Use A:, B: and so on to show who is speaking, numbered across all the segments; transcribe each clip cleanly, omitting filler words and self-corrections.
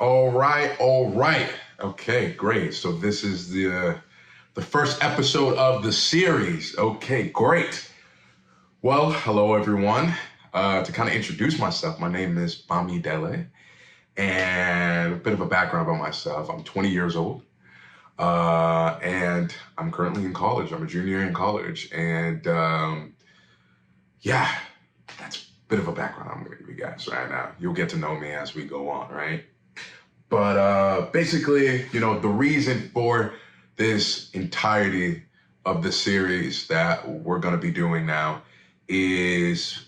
A: All right, all right. Okay, great. So this is the first episode of the series. Okay, great. Well, hello everyone. To kind of introduce myself, my name is Bamidele, and a bit of a background about myself. I'm 20 years old, and I'm currently in college. I'm a junior in college, and yeah, that's a bit of a background I'm going to give you guys right now. You'll get to know me as we go on, right? But basically, the reason for this entirety of the series that we're going to be doing now is,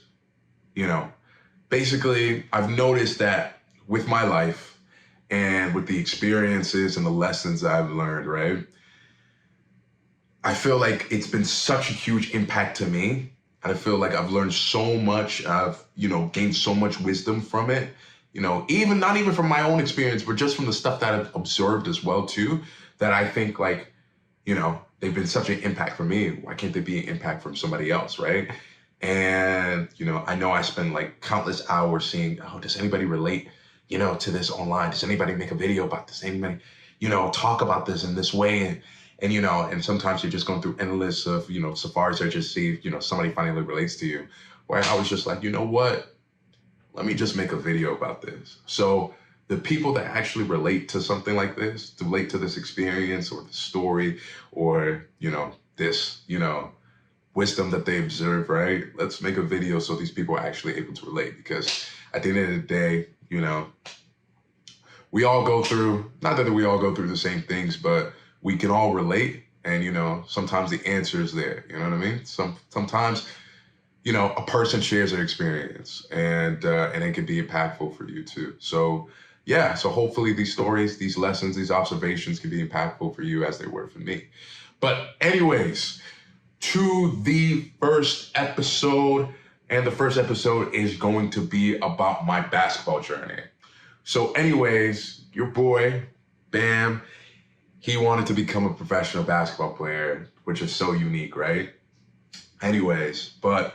A: basically, I've noticed that with my life and with the experiences and the lessons I've learned, right? I feel like it's been such a huge impact to me. And I feel like I've learned so much. I've, gained so much wisdom from it. Even not even from my own experience, but just from the stuff that I've observed as well too, that I think they've been such an impact for me. Why can't they be an impact from somebody else, right? And, I know I spend like countless hours seeing, oh, does anybody relate, to this online? Does anybody make a video about this? Anybody, talk about this in this way? And sometimes you're just going through endless of, safaris or just see, somebody finally relates to you. Where I was just like, you know what? Let me just make a video about this. So the people that actually relate to something like this, to relate to this experience or the story or, this, wisdom that they observe, right? Let's make a video so these people are actually able to relate, because at the end of the day, we all go through, not that we all go through the same things, but we can all relate. And, sometimes the answer is there, you know what I mean? Sometimes, a person shares their experience and it can be impactful for you too. So yeah, so hopefully these stories, these lessons, these observations can be impactful for you as they were for me. But anyways, to the first episode, and the first episode is going to be about my basketball journey. So anyways, your boy, Bam, he wanted to become a professional basketball player, which is so unique, right? Anyways, but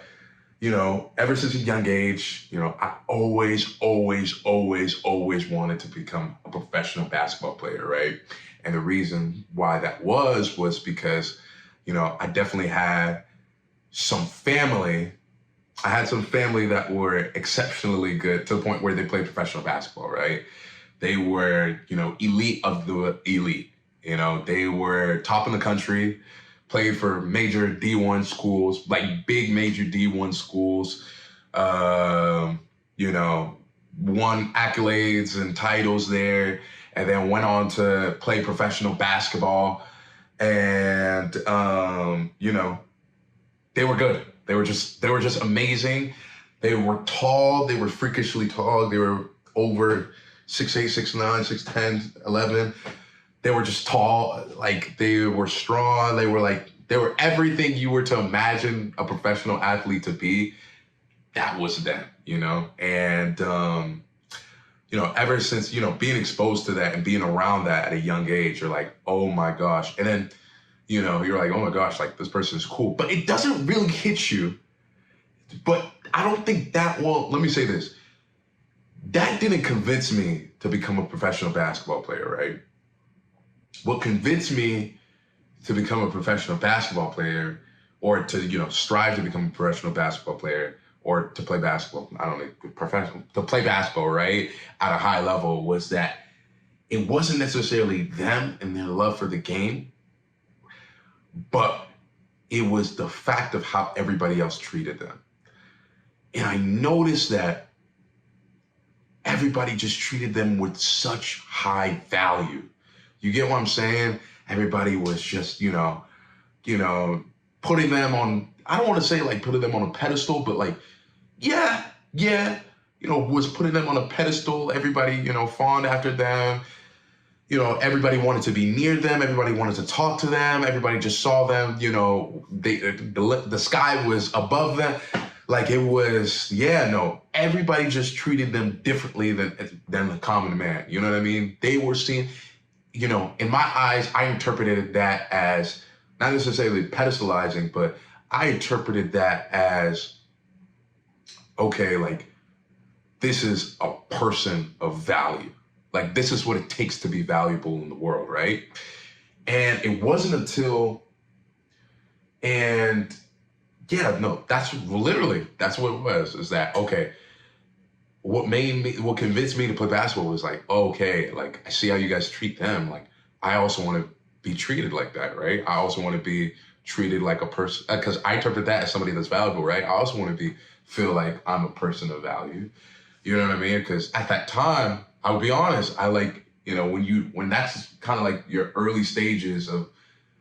A: ever since a young age, I always wanted to become a professional basketball player, right? And the reason why that was because, I definitely had some family. I had some family that were exceptionally good to the point where they played professional basketball, right? They were, elite of the elite. They were top in the country. Played for major D1 schools, like big major D1 schools, won accolades and titles there, and then went on to play professional basketball. And, they were good. They were just amazing. They were tall. They were freakishly tall. They were over 6'8", 6'9", 6'10", 11". They were just tall, like they were strong. They were everything you were to imagine a professional athlete to be. That was them, And, ever since, being exposed to that and being around that at a young age, you're like, oh my gosh. And then, you're like, oh my gosh, like this person is cool. But it doesn't really hit you. But I don't think let me say this. That didn't convince me to become a professional basketball player, right? What convinced me to become a professional basketball player, or to, strive to become a professional basketball player, or to play basketball, to play basketball, right, at a high level, was that it wasn't necessarily them and their love for the game, but it was the fact of how everybody else treated them. And I noticed that everybody just treated them with such high value. You get what I'm saying? Everybody was just, putting them on, I don't want to say like putting them on a pedestal, but like, was putting them on a pedestal. Everybody, fawned after them. Everybody wanted to be near them. Everybody wanted to talk to them. Everybody just saw them, the sky was above them. Like it was, everybody just treated them differently than the common man. You know what I mean? They were seen, in my eyes, I interpreted that as not necessarily pedestalizing, but I interpreted that as, okay, like this is a person of value. Like, this is what it takes to be valuable in the world, right? And it wasn't until, and yeah, no, that's literally, that's what it was, is that, okay, what convinced me to play basketball was like, okay, like, I see how you guys treat them. Like, I also want to be treated like that, right? I also want to be treated like a person, because I interpret that as somebody that's valuable, right? I also want to feel like I'm a person of value. You know what I mean? Because at that time, I would be honest, I like, when that's kind of like your early stages of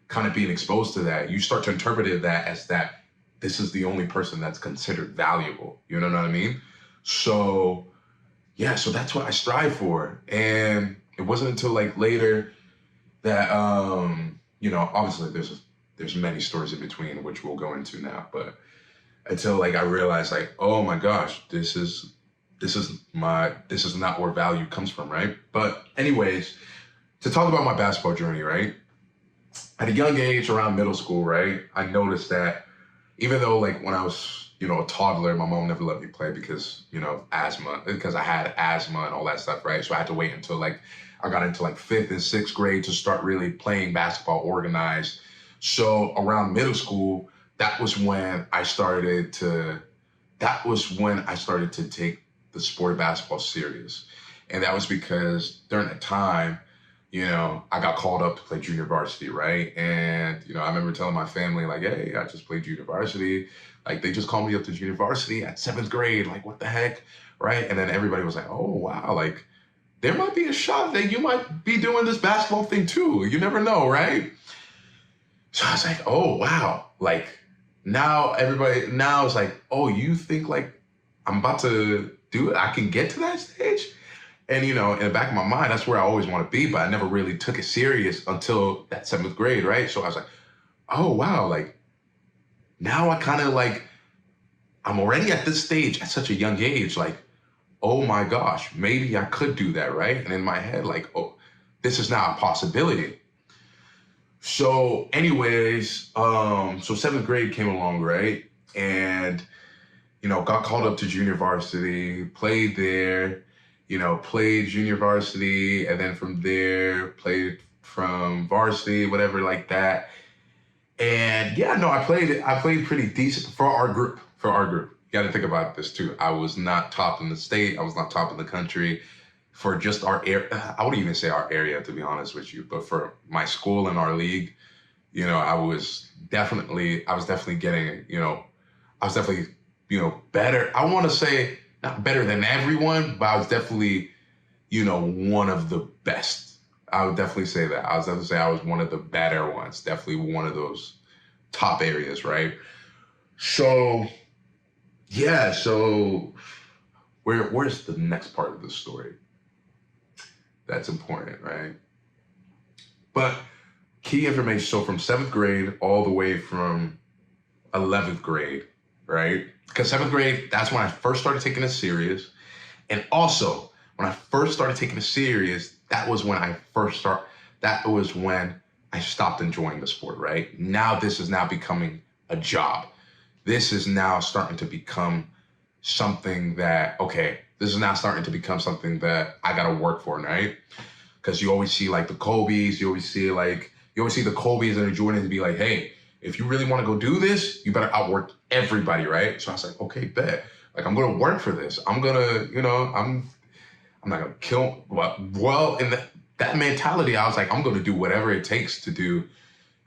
A: kind of being exposed to that, you start to interpret that as that this is the only person that's considered valuable. You know what I mean? So, yeah, so that's what I strive for. And it wasn't until like later that, obviously there's many stories in between, which we'll go into now, but until like I realized like, oh my gosh, this is not where value comes from, right? But anyways, to talk about my basketball journey, right? At a young age, around middle school, right, I noticed that even though like when I was, a toddler, my mom never let me play because, asthma, because I had asthma and all that stuff, right? So I had to wait until like I got into like 5th and 6th grade to start really playing basketball organized. So around middle school, that was when I started to take the sport of basketball serious. And that was because during that time, I got called up to play junior varsity, right? And, I remember telling my family, like, hey, I just played junior varsity. Like, they just called me up to junior varsity at 7th grade. Like, what the heck, right? And then everybody was like, oh, wow, like, there might be a shot that you might be doing this basketball thing too. You never know, right? So I was like, oh, wow. Like, now it's like, oh, you think like I'm about to do it? I can get to that stage? And, in the back of my mind, that's where I always want to be, but I never really took it serious until that 7th grade, right? So I was like, oh, wow, like, now I kind of like, I'm already at this stage at such a young age, like, oh my gosh, maybe I could do that, right? And in my head, like, oh, this is now a possibility. So anyways, so 7th grade came along, right? And, got called up to junior varsity, played there, played junior varsity, and then from there, played from varsity, whatever like that. And yeah, no, I played pretty decent for our group. You got to think about this too. I was not top in the state. I was not top in the country for just our area. I wouldn't even say our area, to be honest with you, but for my school and our league, I was definitely getting, I was definitely, better. I want to say not better than everyone, but I was definitely, one of the best. I would definitely say that. I was definitely say I was one of the better ones. Definitely one of those top areas, right? So, yeah. So, where's the next part of the story? That's important, right? But key information. So from 7th grade all the way from 11th grade, right? Because 7th grade, that's when I first started taking it serious. And also, when I first started taking it serious, that was when I stopped enjoying the sport, right? Now this is now becoming a job. This is now starting to become something that, this is now starting to become something that I got to work for, right? Because you always see like the Kobe's, you always see the Kobe's and the Jordans be like, hey, if you really want to go do this, you better outwork everybody, right? So I was like, okay, bet. Like, I'm going to work for this. I'm going to, I'm not going to kill. Well, in that mentality, I was like, I'm going to do whatever it takes to do,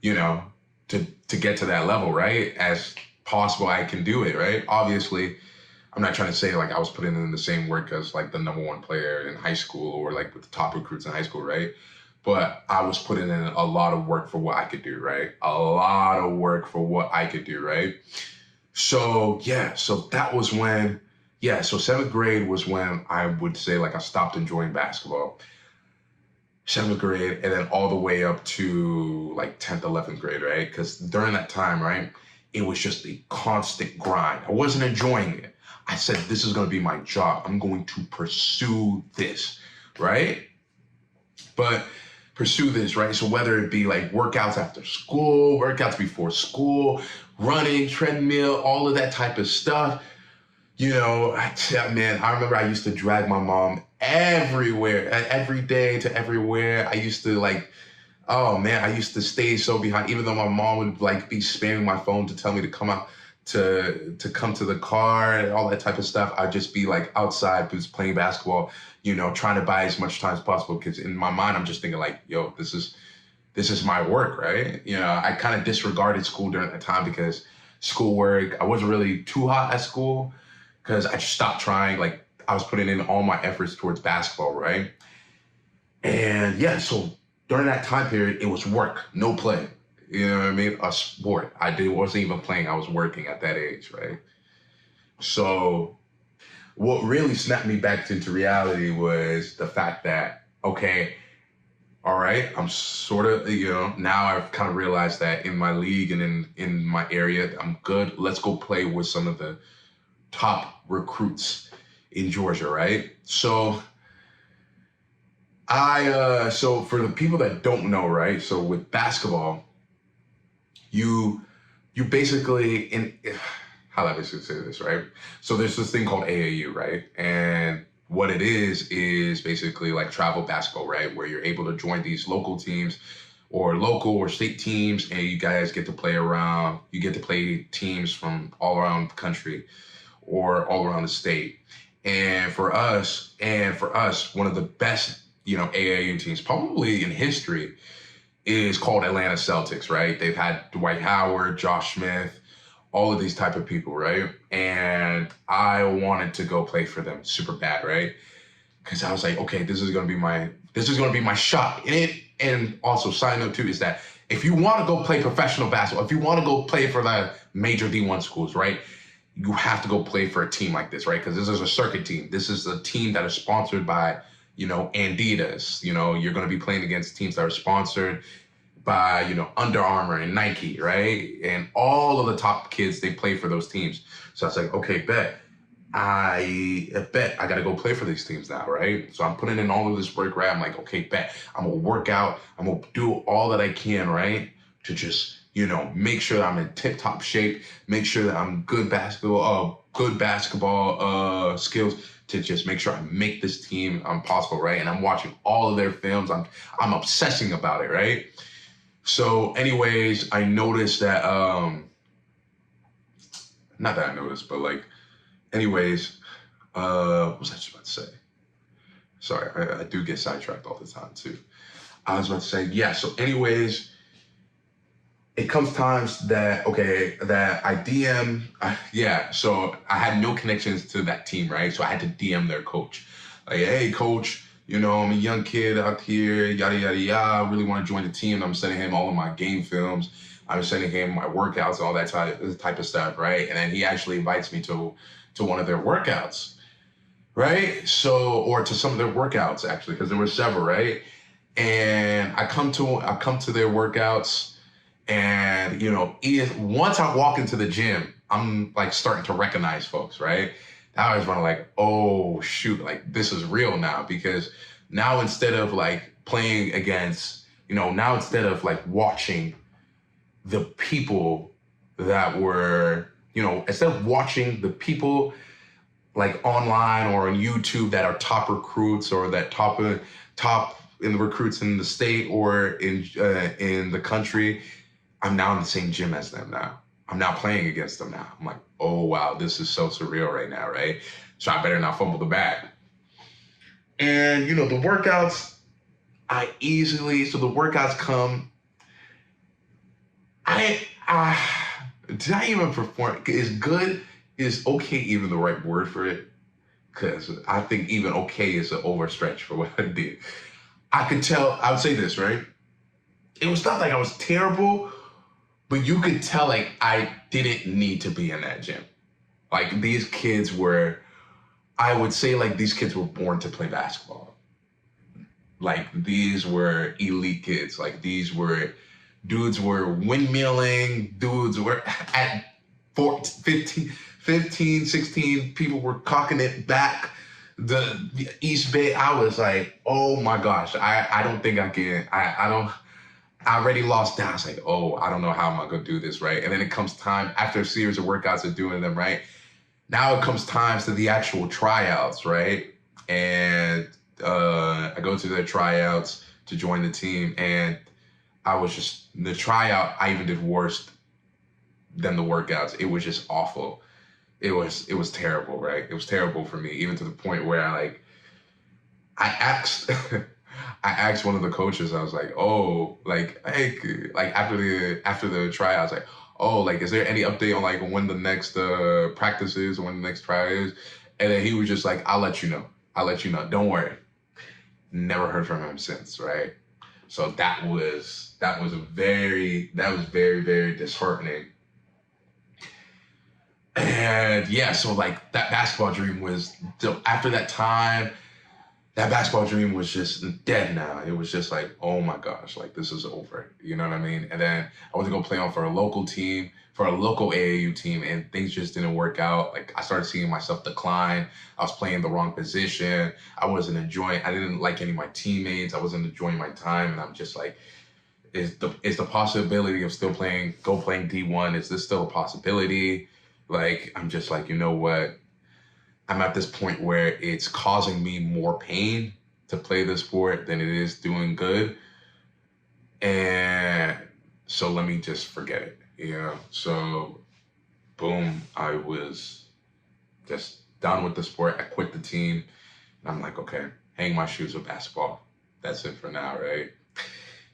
A: to get to that level, right? As possible I can do it, right? Obviously, I'm not trying to say like I was putting in the same work as like the #1 player in high school or like with the top recruits in high school, right? But I was putting in a lot of work for what I could do, right? A lot of work for what I could do, right? So, yeah, so that was when, so 7th grade was when I would say like I stopped enjoying basketball. 7th grade and then all the way up to like 10th, 11th grade, right? Because during that time, right, it was just a constant grind. I wasn't enjoying it. I said, this is going to be my job. I'm going to pursue this, right? But pursue this, right? So whether it be like workouts after school, workouts before school, running, treadmill, all of that type of stuff, man, I remember I used to drag my mom everywhere, every day to everywhere. I used to like, oh man, I used to stay so behind, even though my mom would like be spamming my phone to tell me to come out to come to the car and all that type of stuff. I'd just be like outside just playing basketball, trying to buy as much time as possible. Because in my mind, I'm just thinking like, yo, this is my work, right? I kind of disregarded school during that time because schoolwork, I wasn't really too hot at school because I just stopped trying. Like I was putting in all my efforts towards basketball, right? And yeah, so during that time period, it was work, no play. You know what I mean? A sport. Wasn't even playing. I was working at that age, right? So what really snapped me back into reality was the fact that, okay, all right, I'm sort of, now I've kind of realized that in my league and in my area, I'm good. Let's go play with some of the top recruits in Georgia, right? So so for the people that don't know, right? So with basketball, you basically how do I say this, right? So there's this thing called AAU, right? And what it is basically like travel basketball, right? Where you're able to join these local teams or local or state teams, and you guys get to play around. You get to play teams from all around the country or all around the state. And for us, one of the best, AAU teams probably in history is called Atlanta Celtics, right? They've had Dwight Howard, Josh Smith, all of these type of people, right? And I wanted to go play for them super bad, right? Because I was like, okay, this is gonna be my shot. And also, side note too, is that if you want to go play professional basketball, if you want to go play for the major D1 schools, right? You have to go play for a team like this, right? Because this is a circuit team. This is a team that is sponsored by, Adidas. You're going to be playing against teams that are sponsored by, Under Armour and Nike, right? And all of the top kids, they play for those teams. So I was like, okay, I got to go play for these teams now, right? So I'm putting in all of this work, right? I'm like, okay, I'm going to work out. I'm going to do all that I can, right? To just, make sure that I'm in tip-top shape, make sure that I'm good basketball skills to just make sure I make this team possible, right? And I'm watching all of their films. I'm obsessing about it, right? So anyways, I noticed that, not that I noticed, but like, anyways, what was I just about to say? Sorry, I do get sidetracked all the time too. I was about to say, yeah, so anyways, it comes times that, that I DM, so I had no connections to that team, right? So I had to DM their coach. Like, hey, coach, I'm a young kid out here, yada, yada, yada. I really want to join the team. And I'm sending him all of my game films. I'm sending him my workouts, all that type of stuff, right? And then he actually invites me to one of their workouts, right? So, or to some of their workouts, actually, because there were several, right? And I come to their workouts. And, once I walk into the gym, I'm like starting to recognize folks, right? Now I was running like, oh, shoot, like this is real now. Because now instead of like playing against, now instead of like watching the people that were, instead of watching the people like online or on YouTube that are top recruits or that top in the recruits in the state or in the country, I'm now in the same gym as them now. I'm now playing against them now. I'm like, oh, wow, this is so surreal right now, right? So I better not fumble the bag. And, the workouts, the workouts come, did I even perform? Is okay even the right word for it? Because I think even okay is an overstretch for what I did. I would say this, right? It was not like I was terrible, but you could tell like I didn't need to be in that gym. Like these kids were, I would say like these kids were born to play basketball. Like these were elite kids. Like dudes were windmilling, dudes were at 15, 16, people were cocking it back the East Bay. I was like, oh my gosh, I don't think I can, I already lost down. I was like, oh, I don't know how am I going to do this, right? And then it comes time, after a series of workouts of doing them, right? Now it comes times to the actual tryouts, right? and I go to the tryouts to join the team, and I was just the tryout. I even did worse than the workouts. It was just awful. It was terrible, right? It was terrible for me, even to the point where I asked I asked one of the coaches. I was like, oh, like, hey, like after the tryouts, like, oh, like, is there any update on like when the next practice is or when the next try is? And then he was just like, I'll let you know. I'll let you know. Don't worry. Never heard from him since, right? So that was very, very disheartening. And yeah, so like that basketball dream was after that time, that basketball dream was just dead now. It was just like, oh my gosh, like this is over. You know what I mean? And then I went to go play on for a local team, for a local AAU team, and things just didn't work out. Like I started seeing myself decline. I was playing the wrong position. I didn't like any of my teammates. I wasn't enjoying my time. And I'm just like, is the possibility of still playing D1, is this still a possibility? Like, I'm just like, you know what? I'm at this point where it's causing me more pain to play this sport than it is doing good. And so let me just forget it. So boom, I was just done with the sport. I quit the team. And I'm like, okay, hang my shoes with basketball. That's it for now, right?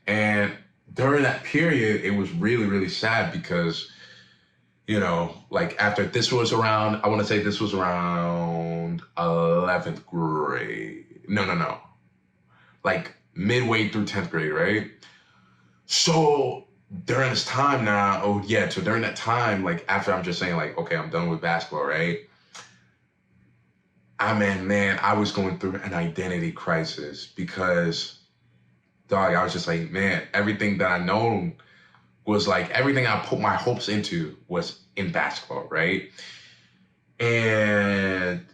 A: And during that period, it was really, really sad because, like after this was around, I want to say this was around 11th grade. No. Like midway through 10th grade, right? So during this time now, so during that time, like after I'm just saying like, okay, I'm done with basketball, right? I was going through an identity crisis because, dog, I was just like, man, everything that I known was like, everything I put my hopes into was in basketball, right? And,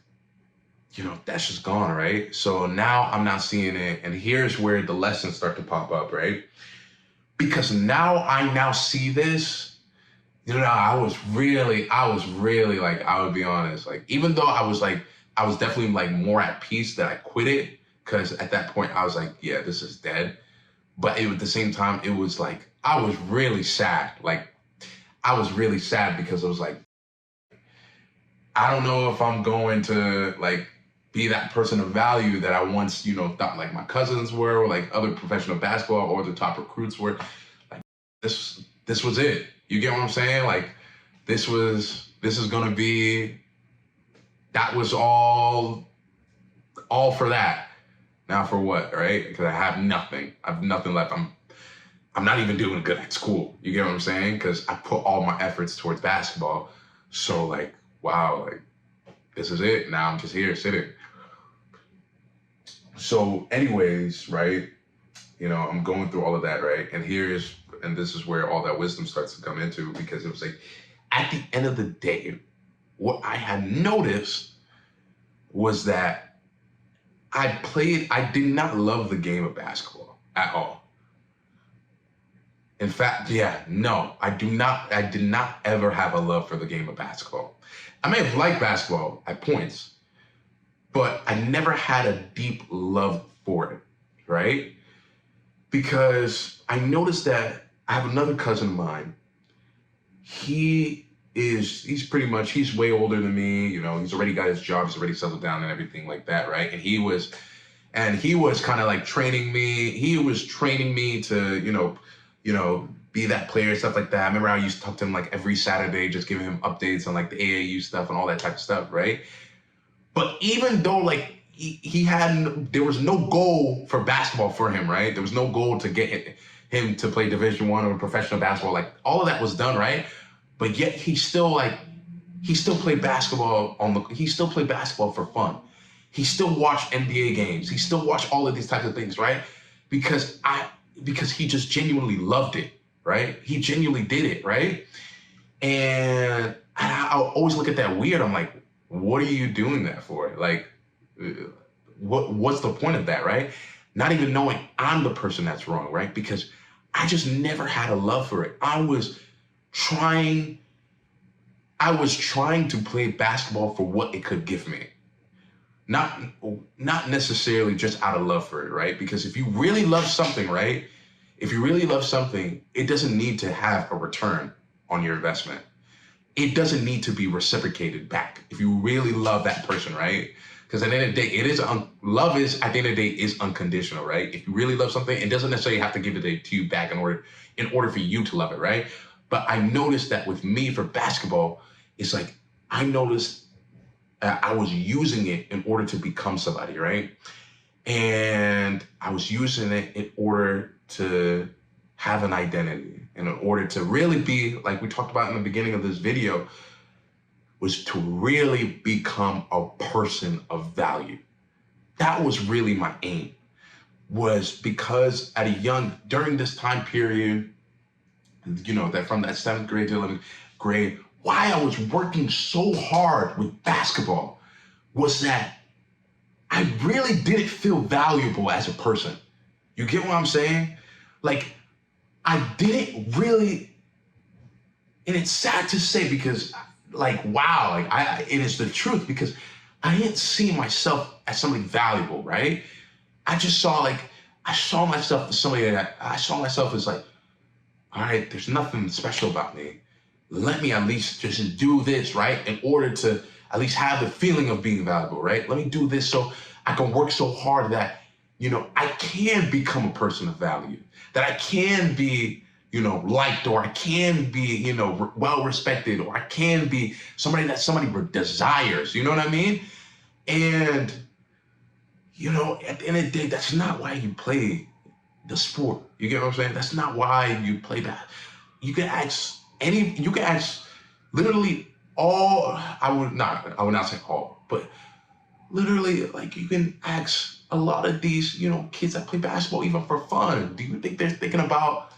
A: that's just gone, right? So now I'm not seeing it. And here's where the lessons start to pop up, right? Because now I see this, I was really like, I would be honest, like, even though I was definitely like more at peace that I quit it. Cause at that point I was like, yeah, this is dead. But at the same time, it was like, I was really sad. Like, I was really sad because I was like, I don't know if I'm going to like be that person of value that I once, thought like my cousins were, or like other professional basketball or the top recruits were. Like this was it. You get what I'm saying? Like this is gonna be, that was all for that. Now for what, right? Because I have nothing. I have nothing left. I'm not even doing good at school. You get what I'm saying? Because I put all my efforts towards basketball. So like, wow, like this is it. Now I'm just here sitting. So anyways, right, I'm going through all of that, right? And this is where all that wisdom starts to come into, because it was like, at the end of the day, what I had noticed was that I did not love the game of basketball at all. In fact, I did not ever have a love for the game of basketball. I may have liked basketball at points, but I never had a deep love for it, right? Because I noticed that I have another cousin of mine. He's way older than me. He's already got his job, he's already settled down and everything like that, right? And he was kind of like training me. He was training me to, be that player, stuff like that. I remember I used to talk to him like every Saturday, just giving him updates on like the AAU stuff and all that type of stuff, right? But even though like there was no goal for basketball for him, right? There was no goal to get him to play Division I or professional basketball. Like all of that was done, right? But yet he still played basketball he still played basketball for fun. He still watched NBA games. He still watched all of these types of things, right? Because he just genuinely loved it, right? He genuinely did it, right? And I always look at that weird. I'm like, what are you doing that for? Like, what's the point of that, right? Not even knowing I'm the person that's wrong, right? Because I just never had a love for it. I was trying to play basketball for what it could give me. Not not necessarily just out of love for it, right? Because if you really love something, right? If you really love something, it doesn't need to have a return on your investment. It doesn't need to be reciprocated back if you really love that person, right? Because at the end of the day, love is at the end of the day is unconditional, right? If you really love something, it doesn't necessarily have to give it to you back in order for you to love it, right? But I noticed that with me for basketball, it's like I noticed I was using it in order to become somebody, right? And I was using it in order to have an identity and in order to really be, like we talked about in the beginning of this video, was to really become a person of value. That was really my aim, was because during this time period, that from that 7th grade to 11th grade, why I was working so hard with basketball was that I really didn't feel valuable as a person. You get what I'm saying? Like, I didn't really, and it's sad to say because, wow, it is the truth because I didn't see myself as somebody valuable, right? I saw myself as somebody that I saw myself as like, all right, there's nothing special about me. Let me at least just do this, right? In order to at least have the feeling of being valuable, right? Let me do this so I can work so hard that, I can become a person of value, that I can be, liked, or I can be, well respected, or I can be somebody that somebody desires, you know what I mean? And, at the end of the day, that's not why you play the sport. You get what I'm saying? That's not why you play that. You can ask literally all, I would not say all, but literally, like, you can ask a lot of these, kids that play basketball even for fun. Do you think they're thinking about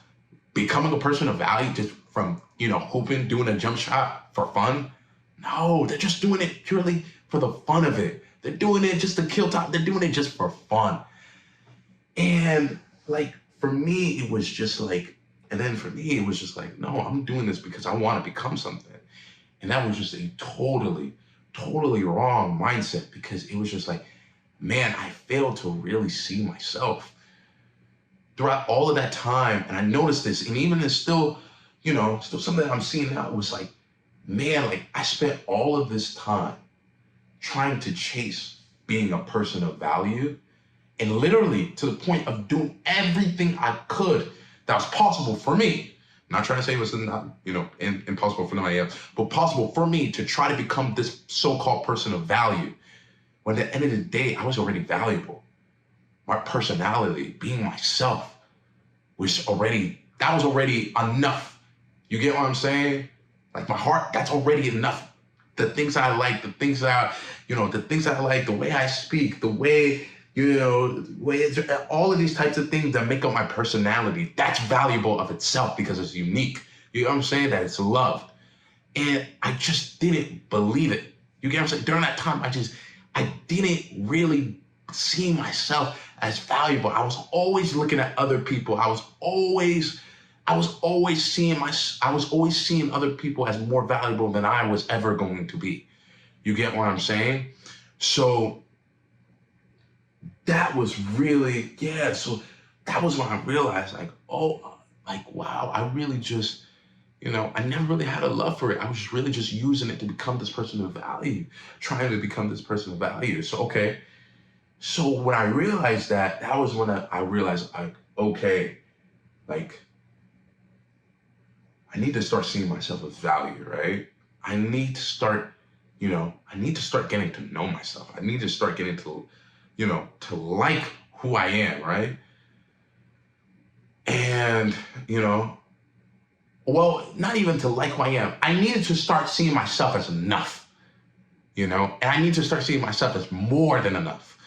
A: becoming a person of value just from, hooping, doing a jump shot for fun? No, they're just doing it purely for the fun of it. They're doing it just to kill time. They're doing it just for fun. And like, for me, it was just like, no, I'm doing this because I want to become something. And that was just a totally, totally wrong mindset, because it was just like, man, I failed to really see myself throughout all of that time. And I noticed this, and even it's still, still something that I'm seeing now. It was like, man, like, I spent all of this time trying to chase being a person of value, and literally to the point of doing everything I could that was possible for me. I'm not trying to say it was not, impossible for nobody else, but possible for me to try to become this so-called person of value. When at the end of the day, I was already valuable. My personality, being myself, was already enough. You get what I'm saying? Like, my heart, that's already enough. The things I like, the things I like, the way I speak, the way, all of these types of things that make up my personality, that's valuable of itself because it's unique. You know what I'm saying? That it's loved. And I just didn't believe it. You get what I'm saying? During that time, I didn't really see myself as valuable. I was always looking at other people. I was always seeing other people as more valuable than I was ever going to be. You get what I'm saying? So that was really, so that was when I realized, like, wow, I really just, I never really had a love for it. I was really just using it to become this person of value, trying to become this person of value. So, okay. So when I realized that was when I realized, like, okay, like, I need to start seeing myself as value, right? I need to start getting to know myself. I need to start getting to, to like who I am, right? And, well, not even to like who I am. I needed to start seeing myself as enough, and I need to start seeing myself as more than enough.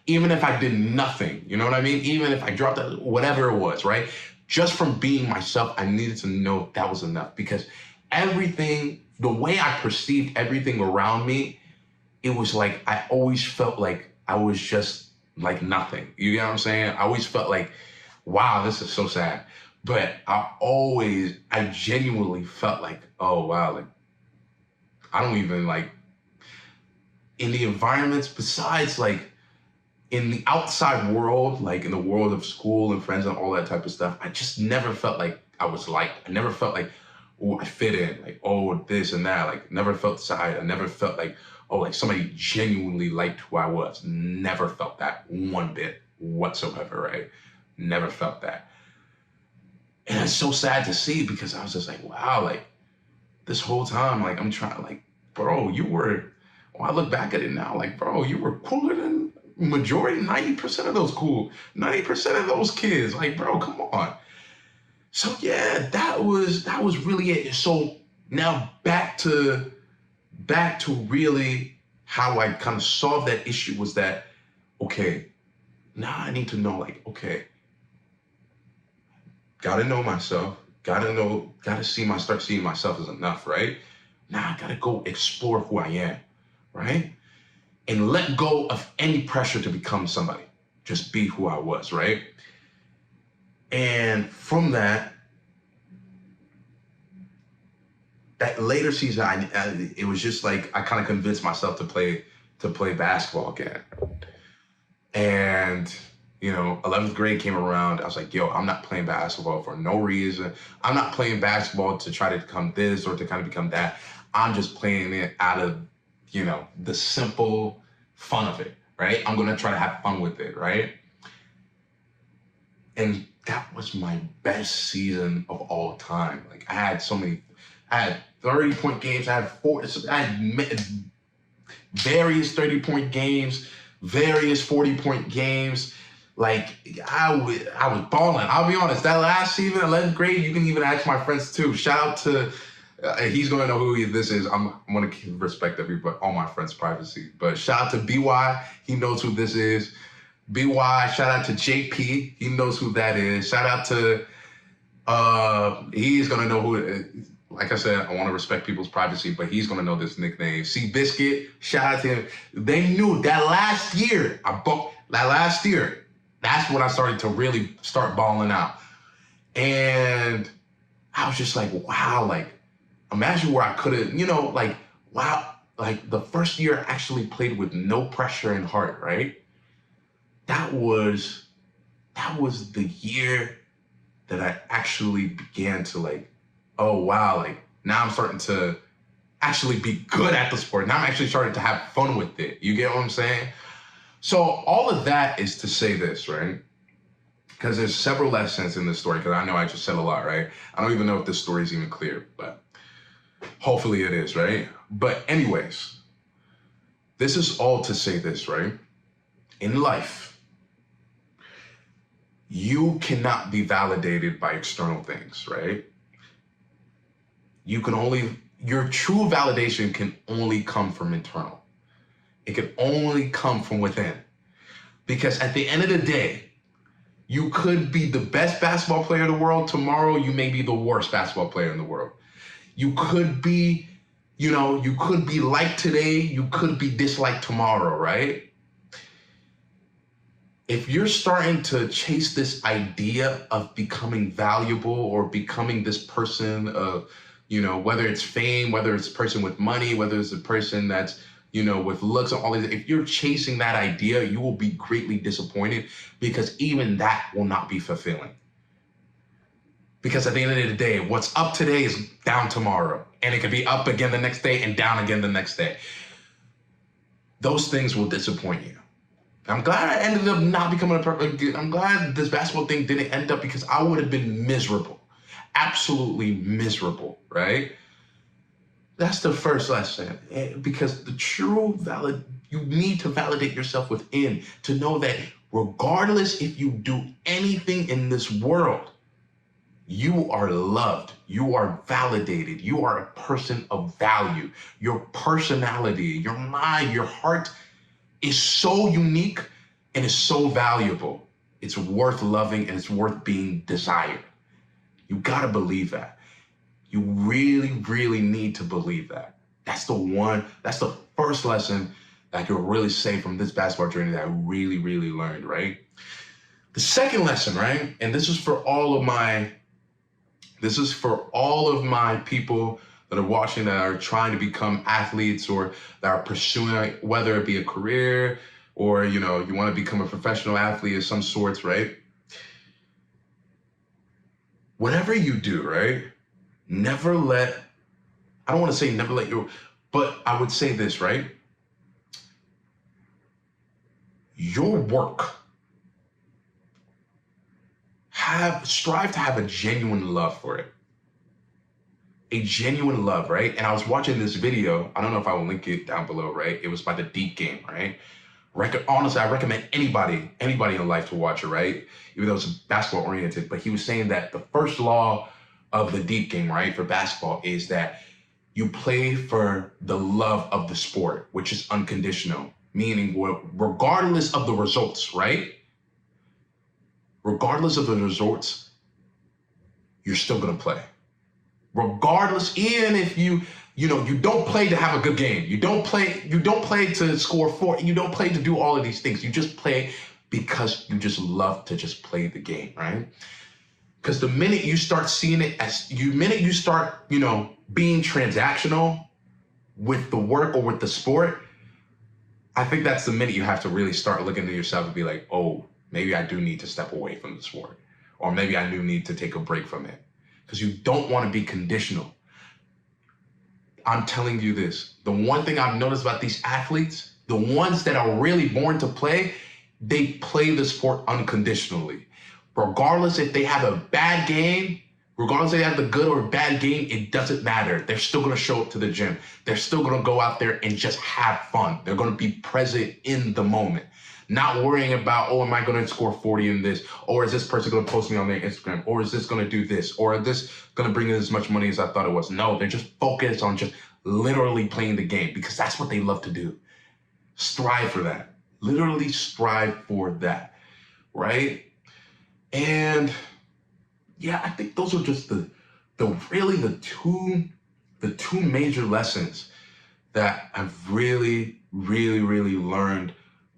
A: Even if I did nothing, you know what I mean? Even if I dropped out, whatever it was, right? Just from being myself, I needed to know that was enough, because the way I perceived everything around me, it was like, I always felt like I was just like nothing. You get what I'm saying? I always felt like, wow, this is so sad. But I genuinely felt like, oh, wow, like, I don't even like, in the environments, besides like in the outside world, like in the world of school and friends and all that type of stuff, I just never felt like I was liked. I never felt like, oh, I fit in, like, oh, this and that. Like, never felt side. I never felt like, oh, like somebody genuinely liked who I was. Never felt that one bit whatsoever, right? Never felt that. And it's so sad to see, because I was just like, wow, like this whole time, like I'm trying, like, bro, you were, when I look back at it now, like, bro, you were cooler than majority, 90% of those 90% of those kids. Like, bro, come on. So yeah, that was really it. So now back to really how I kind of solved that issue was that, okay, now I need to know, like, okay, gotta know myself, gotta start seeing myself as enough, right? Now I gotta go explore who I am, right? And let go of any pressure to become somebody. Just be who I was, right? And from that later season, it was just like I kind of convinced myself to play basketball again. And 11th grade came around. I was like, yo, I'm not playing basketball for no reason. I'm not playing basketball to try to become this or to kind of become that. I'm just playing it out of, the simple fun of it, right? I'm going to try to have fun with it, right? And that was my best season of all time. Like I had 30-point games. I had various 30-point games, various 40-point games. Like I was balling. I'll be honest. That last season, 11th grade, you can even ask my friends too. Shout out to, he's going to know who this is. I'm going to respect everybody, all my friends' privacy. But shout out to BY. He knows who this is. BY. Shout out to JP. He knows who that is. Shout out to, he's going to know who. Like I said, I want to respect people's privacy, but he's going to know this nickname. C Biscuit, shout out to him. They knew that last year, that's when I started to really start balling out. And I was just like, wow, like, imagine where I could have, wow, like the first year I actually played with no pressure and heart, right? That was the year that I actually began to like, oh wow, like now I'm starting to actually be good at the sport. Now I'm actually starting to have fun with it. You get what I'm saying? So all of that is to say this, right? Because there's several lessons in this story, because I know I just said a lot, right? I don't even know if this story is even clear, but hopefully it is, right? But anyways, this is all to say this, right? In life, you cannot be validated by external things, right? Your true validation can only come from internal. It can only come from within. Because at the end of the day, you could be the best basketball player in the world. Tomorrow, you may be the worst basketball player in the world. You could be, you could be liked today. You could be disliked tomorrow, right? If you're starting to chase this idea of becoming valuable or becoming this person of, whether it's fame, whether it's a person with money, whether it's a person that's, with looks and all these, if you're chasing that idea, you will be greatly disappointed, because even that will not be fulfilling. Because at the end of the day, what's up today is down tomorrow. And it could be up again the next day and down again the next day. Those things will disappoint you. I'm glad I ended up not becoming I'm glad this basketball thing didn't end up, because I would have been miserable. Absolutely miserable, right? That's the first lesson. Because you need to validate yourself within, to know that regardless if you do anything in this world, you are loved, you are validated, you are a person of value. Your personality, your mind, your heart is so unique and is so valuable. It's worth loving and it's worth being desired. You gotta believe that. You really, really need to believe that. That's the first lesson that I could really say from this basketball journey that I really, really learned, right? The second lesson, right? And this is for all of my people, that are watching that are trying to become athletes or that are pursuing, whether it be a career or, you know, you want to become a professional athlete of some sorts, right? Whatever you do, right? Never let, I don't want to say never let your, but I would say this, right? Your work, strive to have a genuine love for it. A genuine love, right? And I was watching this video. I don't know if I will link it down below, right? It was by The Deep Game, right? Honestly, I recommend anybody in life to watch it, right? Even though it's basketball oriented, but he was saying that the first law of The Deep Game, right, for basketball is that you play for the love of the sport, which is unconditional, meaning regardless of the results, right? Regardless of the results, you're still gonna play. Regardless, even if you don't play to have a good game. You don't play to score 4. You don't play to do all of these things. You just play because you just love to just play the game, right? Because the minute you start seeing it you start, being transactional with the work or with the sport, I think that's the minute you have to really start looking at yourself and be like, oh, maybe I do need to step away from the sport. Or maybe I do need to take a break from it. Because you don't want to be conditional. I'm telling you this, the one thing I've noticed about these athletes, the ones that are really born to play, they play the sport unconditionally. Regardless if they have a bad game, regardless if they have the good or bad game, it doesn't matter. They're still going to show up to the gym. They're still going to go out there and just have fun. They're going to be present in the moment. Not worrying about, oh, am I going to score 40 in this? Or is this person going to post me on their Instagram? Or is this going to do this? Or is this going to bring in as much money as I thought it was? No, they're just focused on just literally playing the game because that's what they love to do. Strive for that. Literally strive for that, right? And yeah, I think those are just the two major lessons that I've really, really, really learned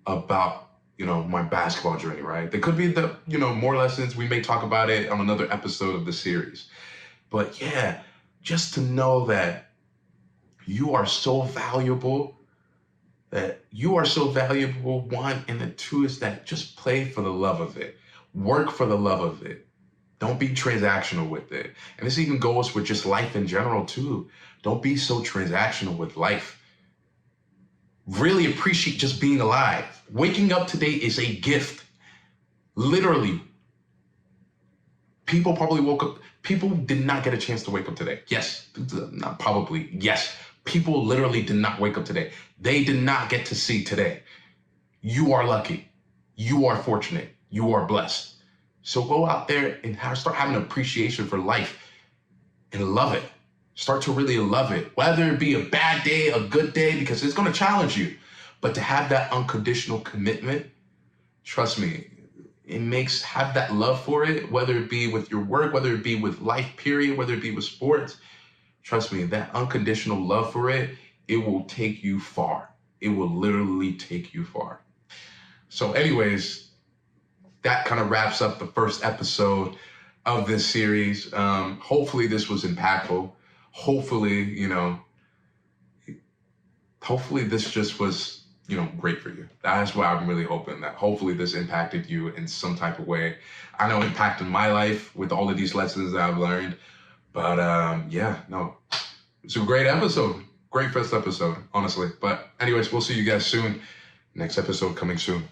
A: about, my basketball journey, right? There could be the, more lessons. We may talk about it on another episode of the series. But yeah, just to know that you are so valuable, one, and the two is that just play for the love of it. Work for the love of it. Don't be transactional with it. And this even goes with just life in general too. Don't be so transactional with life. Really appreciate just being alive. Waking up today is a gift. Literally. People probably woke up. People did not get a chance to wake up today. Yes, not probably. Yes, people literally did not wake up today. They did not get to see today. You are lucky. You are fortunate. You are blessed. So go out there and start having appreciation for life and love it. Start to really love it, whether it be a bad day, a good day, because it's going to challenge you. But to have that unconditional commitment, trust me, have that love for it, whether it be with your work, whether it be with life, period, whether it be with sports. Trust me, that unconditional love for it, it will take you far. It will literally take you far. So anyways, that kind of wraps up the first episode of this series. Hopefully this was impactful. Hopefully, hopefully this just was, great for you. That's what I'm really hoping, that hopefully this impacted you in some type of way. I know it impacted my life with all of these lessons that I've learned. But it's a great episode. Great first episode, honestly. But anyways, we'll see you guys soon. Next episode coming soon.